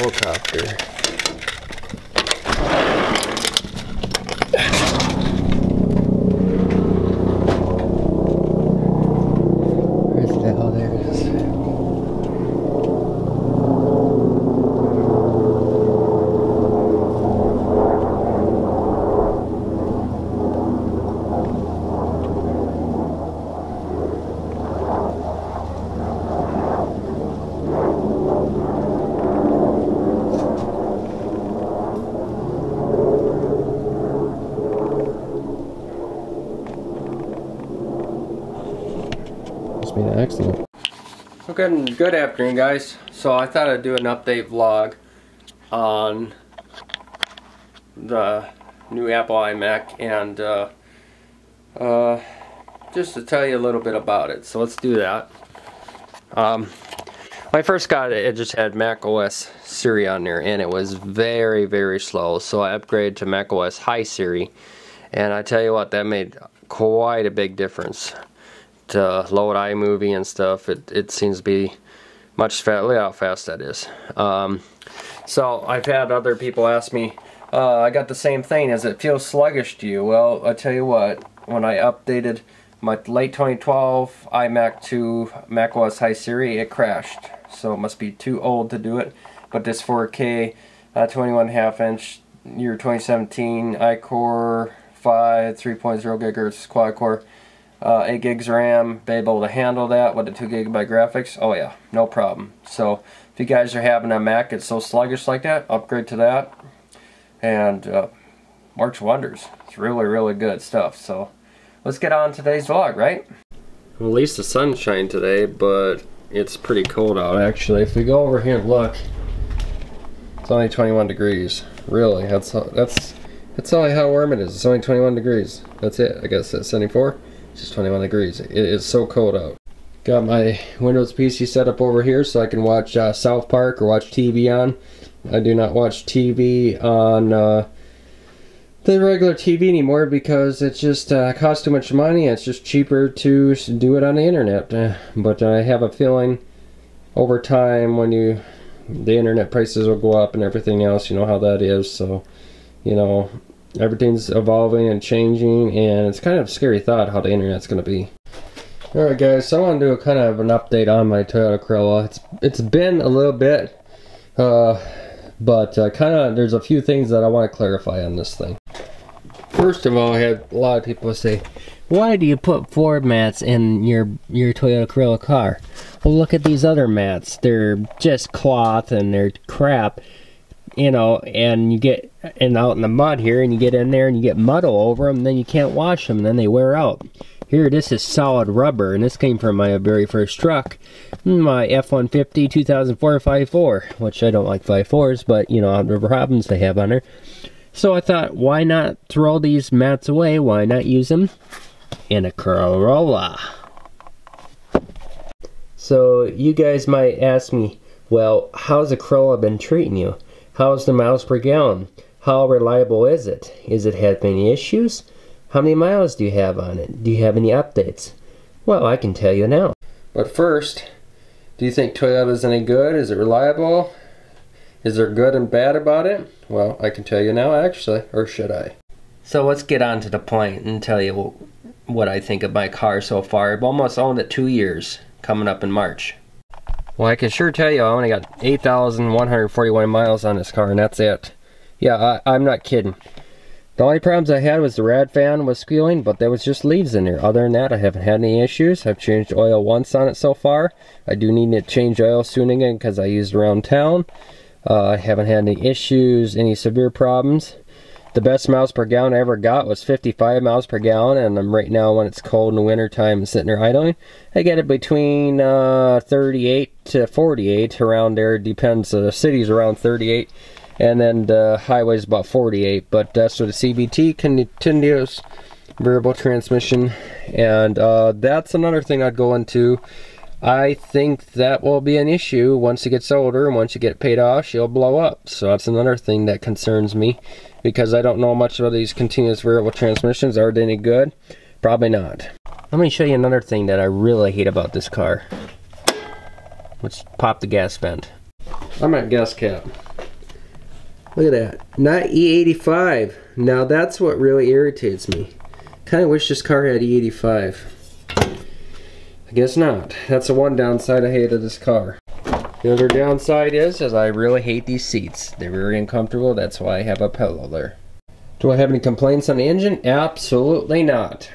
helicopter. Where's that? Oh, there it is. Must be an accident. Okay, good afternoon, guys. So I thought I'd do an update vlog on the new Apple iMac and just to tell you a little bit about it. So let's do that. When I first got it, it just had Mac OS Siri on there, and it was very, very slow. So I upgraded to Mac OS High Siri, and I tell you what, that made quite a big difference. To load iMovie and stuff, it seems to be much faster. Look how fast that is. So I've had other people ask me, I got the same thing, does it feel sluggish to you? Well, I tell you what, when I updated my late 2012 iMac to macOS High Siri, it crashed. So it must be too old to do it. But this 4K 21.5 inch year 2017 iCore 5 3.0 GHz quad core, 8 gigs RAM, be able to handle that with the 2 GB graphics. Oh yeah, no problem. So if you guys are having a Mac it's so sluggish like that, upgrade to that, and works wonders. It's really, really good stuff. So let's get on today's vlog, right? Well, at least the sun's shining today, but it's pretty cold out actually. If we go over here and look, it's only 21 degrees. Really, that's only how warm it is. It's only 21 degrees. That's it. I guess that's 74. It's just 21 degrees. It is so cold out. Got my Windows PC set up over here so I can watch South Park or watch TV on. I do not watch TV on the regular TV anymore because it just costs too much money. It's just cheaper to do it on the internet. But I have a feeling over time when the internet prices will go up and everything else, you know how that is. So, you know, everything's evolving and changing, and it's kind of a scary thought how the internet's going to be. Alright guys, so I want to do a kind of an update on my Toyota Corolla. It's been a little bit, but kind of there's a few things that I want to clarify on this thing. First of all, I had a lot of people say, why do you put floor mats in your Toyota Corolla car? Well, look at these other mats. They're just cloth and they're crap. You know, and you get out in the mud here, and you get in there and you get mud all over them, and then you can't wash them, and then they wear out. Here, this is solid rubber, and this came from my very first truck, my F-150 2004 5.4, which I don't like 5.4s, but you know, the problems they have on there. So I thought, why not throw these mats away? Why not use them in a Corolla? So you guys might ask me, well, how's the Corolla been treating you? How's the miles per gallon? How reliable is it? Is it have any issues? How many miles do you have on it? Do you have any updates? Well, I can tell you now. But first, do you think Toyota's any good? Is it reliable? Is there good and bad about it? Well, I can tell you now actually, or should I? So let's get on to the point and tell you what I think of my car so far. I've almost owned it 2 years, coming up in March. Well, I can sure tell you I only got 8,141 miles on this car, and that's it. Yeah, I'm not kidding. The only problems I had was the rad fan was squealing, but there was just leaves in there. Other than that, I haven't had any issues. I've changed oil once on it so far. I do need to change oil soon again because I used around town. I haven't had any issues, any severe problems. The best miles per gallon I ever got was 55 miles per gallon, and I'm right now, when it's cold in the winter time and sitting there idling, I get it between 38 to 48, around there. Depends. The city's around 38, and then the highway's about 48. But that's with the CVT, continuous variable transmission, and that's another thing I'd go into. I think that will be an issue once it gets older, and once you get it paid off, she'll blow up. So that's another thing that concerns me, because I don't know much about these continuous variable transmissions. Are they any good? Probably not. Let me show you another thing that I really hate about this car. Let's pop the gas vent. I'm at gas cap. Look at that. Not E85. Now that's what really irritates me. Kind of wish this car had E85. I guess not. That's the one downside I hate of this car. The other downside is I really hate these seats. They're very uncomfortable. That's why I have a pillow there. Do I have any complaints on the engine? Absolutely not.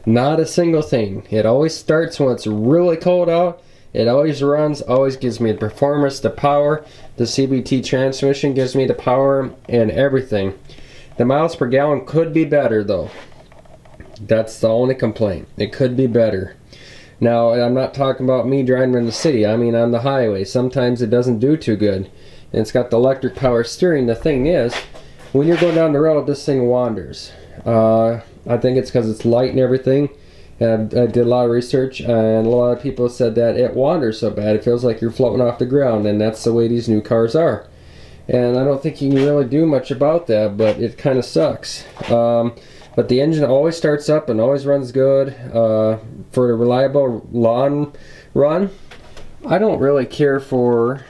Not a single thing. It always starts when it's really cold out. It always runs, always gives me the performance, the power. The CVT transmission gives me the power and everything. The miles per gallon could be better though. That's the only complaint. It could be better. Now, I'm not talking about me driving in the city. I mean on the highway. Sometimes it doesn't do too good. And it's got the electric power steering. The thing is, when you're going down the road, this thing wanders. I think it's because it's light and everything. And I did a lot of research, and a lot of people said that it wanders so bad it feels like you're floating off the ground, and that's the way these new cars are. And I don't think you can really do much about that, but it kind of sucks. But the engine always starts up and always runs good. For a reliable long run, I don't really care for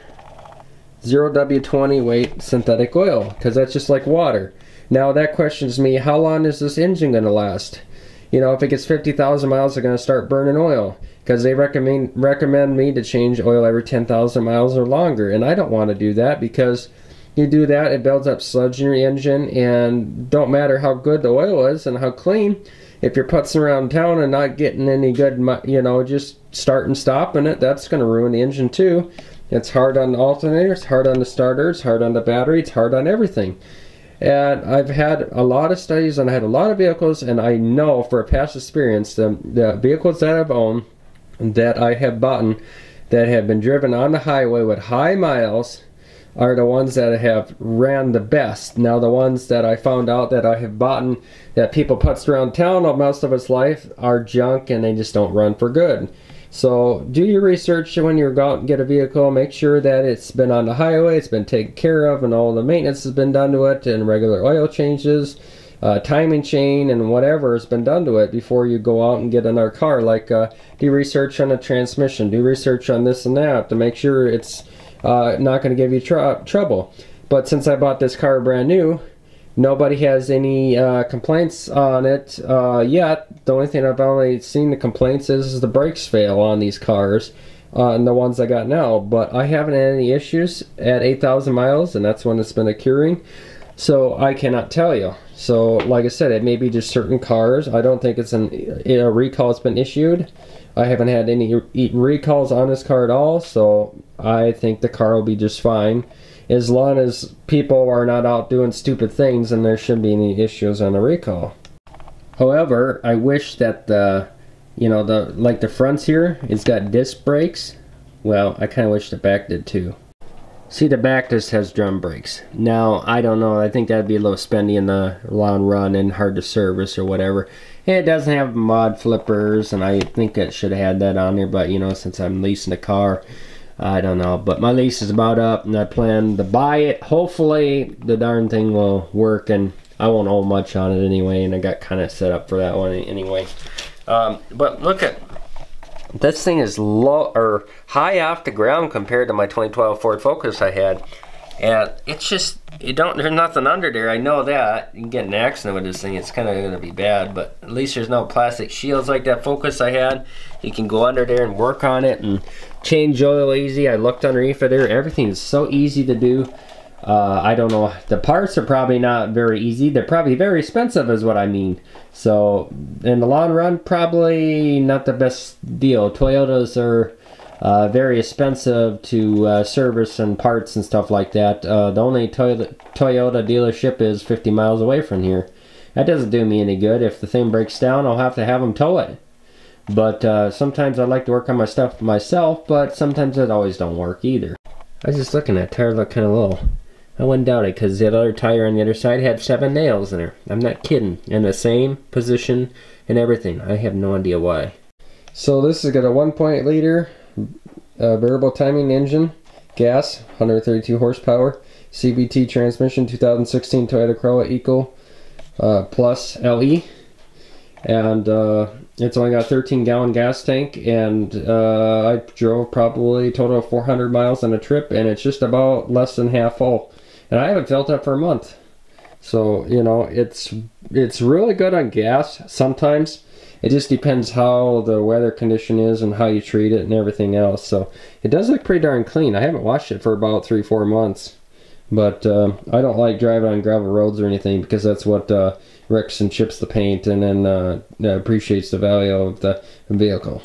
0W20 weight synthetic oil, because that's just like water. Now that questions me, how long is this engine going to last? You know, if it gets 50,000 miles, they're going to start burning oil, because they recommend me to change oil every 10,000 miles or longer, and I don't want to do that, because you do that, it builds up sludge in your engine, and don't matter how good the oil is and how clean, if you're putzing around town and not getting any good, you know, just start and stopping it, that's going to ruin the engine too. It's hard on the alternator, it's hard on the starter, it's hard on the battery, it's hard on everything. And I've had a lot of studies and I had a lot of vehicles, and I know for a past experience the vehicles that I've owned, that I have bought, that have been driven on the highway with high miles, are the ones that have ran the best. Now the ones that I found out that I have bought that people putzed around town most of its life are junk, and they just don't run for good. So do your research when you go out and get a vehicle. Make sure that it's been on the highway, it's been taken care of, and all the maintenance has been done to it, and regular oil changes, timing chain, and whatever has been done to it before you go out and get another car. Like do research on the transmission, do research on this and that to make sure it's not going to give you trouble. But since I bought this car brand new, nobody has any complaints on it yet. The only thing I've only seen the complaints is the brakes fail on these cars, and the ones I got now. But I haven't had any issues at 8,000 miles, and that's when it's been occurring. So I cannot tell you. So like I said, it may be just certain cars. I don't think it's a recall that's been issued. I haven't had any recalls on this car at all, so I think the car will be just fine. As long as people are not out doing stupid things, and there shouldn't be any issues on the recall. However, I wish that like the fronts here, it's got disc brakes. Well, I kind of wish the back did too. See, the back just has drum brakes. Now, I don't know, I think that'd be a little spendy in the long run and hard to service or whatever. It doesn't have mod flippers, and I think it should have had that on there, but you know, since I'm leasing a car, I don't know. But my lease is about up, and I plan to buy it. Hopefully the darn thing will work, and I won't owe much on it anyway, and I got kind of set up for that one anyway. But look at this thing, is low or high off the ground compared to my 2012 Ford Focus I had, and it's just, there's nothing under there. I know that you can get an accident with this thing, it's kind of going to be bad, but at least there's no plastic shields like that Focus I had. You can go under there and work on it and change oil easy. I looked underneath of there, everything is so easy to do. I don't know, the parts are probably not very easy. They're probably very expensive is what I mean. So in the long run, probably not the best deal. Toyotas are very expensive to service and parts and stuff like that. The only Toyota dealership is 50 miles away from here. That doesn't do me any good. If the thing breaks down, I'll have to have them tow it. But sometimes I like to work on my stuff myself, but sometimes it always don't work either. I was just looking at that tire, look kind of low. I wouldn't doubt it, because the other tire on the other side had 7 nails in there. I'm not kidding. In the same position and everything. I have no idea why. So this has got a 1.8 liter variable timing engine, gas, 132 horsepower, CVT transmission, 2016 Toyota Corolla Eco Plus LE. And it's only got a 13-gallon gas tank, and I drove probably a total of 400 miles on a trip, and it's just about less than half full. and I haven't filled up for a month. So, you know, it's really good on gas sometimes. It just depends how the weather condition is and how you treat it and everything else. So it does look pretty darn clean. I haven't washed it for about 3-4 months. But I don't like driving on gravel roads or anything, because that's what wrecks and chips the paint and then appreciates the value of the vehicle.